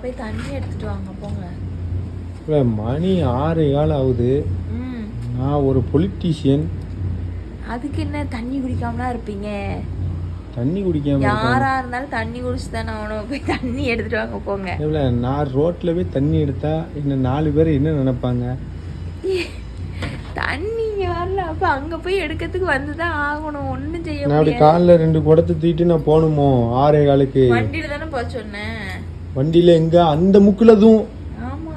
போய் தண்ணி எடுத்துட்டு வாங்க போங்க. மணி 6:15 ஆகுது. நான் ஒரு பொலிட்டீஷியன். அதுக்கு என்ன தண்ணி குடிக்காமலாம் இருப்பீங்க? தண்ணி குடிக்காம யாரா இருந்தாலும் தண்ணி குடிச்சு தானே அவனும். போய் தண்ணி எடுத்துட்டு வாங்க போங்க. இல்லை, நான் ரோட்டில் போய் தண்ணி எடுத்தா இன்னும் 4 பேர் என்ன நினைப்பாங்க? தண்ணி வரல, அப்போ அங்கே போய் எடுக்கிறதுக்கு வந்து தான் ஆகணும். ஒன்றும் செய்ய நான் அப்படி காலில் 2 குடத்தை தூக்கிட்டு நான் போகணுமோ? 6:15க்கு வண்டியில் தானே போக சொன்னேன். வண்டியில் எங்க? அந்த முக்கில் அதுவும்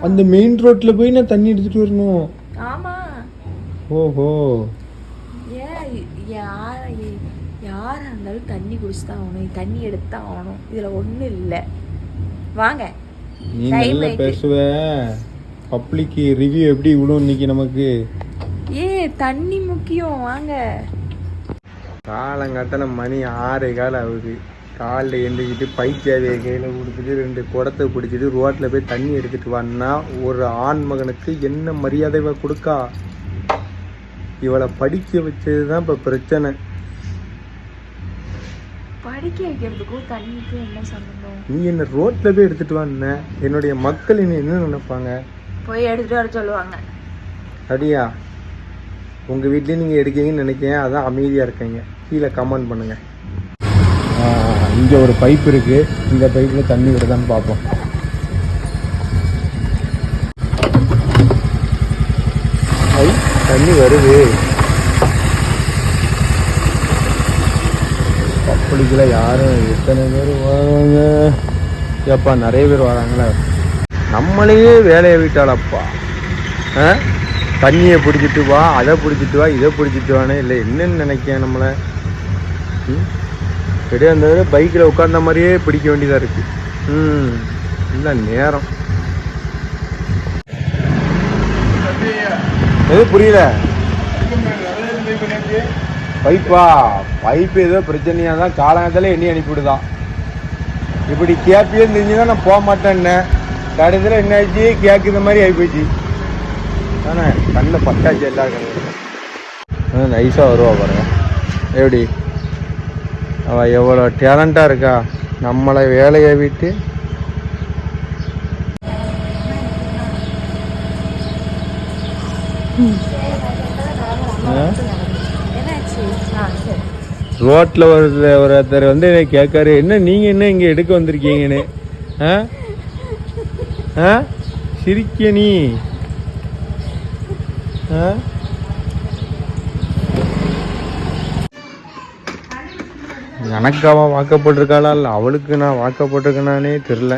அந்த மெயின் ரோட்ல போய் நான் தண்ணி எடுத்துட்டு வரணும். ஆமா. ஓஹோ. யாரா இருந்தாலும் தண்ணி குடிச்சுதான் ஆகணும், தண்ணி எடுத்துதான் ஆகணும். இதுல ஒண்ணும் இல்லை. வாங்க. நீ நல்லா பேசுவ. பப்ளிக் ரிவ்யூ எப்படி விடும் இன்னைக்கு நமக்கு? தண்ணி முக்கியம். வாங்க. காலங்காத்தால மணி 6:15 ஆகுது. காலில் எழுந்திக்கிட்டு பைத்தியாவியை கையில் கொடுத்துட்டு 2 குடத்தை பிடிச்சிட்டு ரோட்டில் போய் தண்ணி எடுத்துகிட்டு வான்னா ஒரு ஆண் மகனுக்கு என்ன மரியாதை கொடுக்கா? இவளை படிக்க வச்சது தான் இப்போ பிரச்சனை. படிக்க வைக்கிறதுக்கும் தண்ணிக்கும் என்ன சம்பந்தம்? நீ என்ன ரோட்டில் போய் எடுத்துகிட்டு வான்னா என்னுடைய மக்கள் என்ன நினைப்பாங்க? போய் எடுத்துகிட்டு வர சொல்லுவாங்க. அப்படியா? உங்கள் வீட்லேயும் நீங்கள் எடுக்கீங்கன்னு நினைக்கிறேன், அதான் அமைதியாக இருக்கீங்க. கீழே கமெண்ட் பண்ணுங்கள். இங்கே ஒரு பைப் இருக்கு, இந்த பைப்பில் தண்ணி விடுதான்னு பார்ப்போம். தண்ணி வருது. பப்ளிக்கில் யாரும் எத்தனை பேர் வராங்க? ஏப்பா நிறைய பேர் வராங்களே. நம்மளையே வேலையை விட்டாலப்பா. தண்ணியை பிடிச்சிட்டு வா, அதை பிடிச்சிட்டு வா, இதை பிடிச்சிட்டு வானே. இல்லை என்னன்னு நினைக்க நம்மளை? கிடையாது, அந்த பைக்கில் உட்கார்ந்த மாதிரியே பிடிக்க வேண்டியதாக இருக்குது. இல்லை நேரம் எது புரியல. பைப்பா? பைப்பு ஏதோ பிரச்சனையாக தான் காலங்கத்தாலே எண்ணி அனுப்பிவிடுதான். இப்படி கேப்பியே தெரிஞ்சுதான் நான் போக மாட்டேன்னே. கடைசியில் என்ன ஆச்சு? கேட்குற மாதிரி ஆகிப்போச்சு தானே. கண்ணில் பட்டாச்சு எல்லா கடையும். நைஸாக வருவா பாருங்க எப்படி. அவள் எவ்வளோ டேலண்டாக இருக்கா. நம்மளை வேலையை விட்டு ரோட்டில் ஒருத்தர் வந்து கேட்காரு, என்ன நீங்கள் என்ன இங்கே எடுக்க வந்திருக்கீங்கன்னு. சிரிக்க நீ. எனக்கு அவன் வாக்கப்பட்டிருக்காளா இல்லை அவளுக்கு நான் வாக்கப்பட்டிருக்கேனானே தெரில.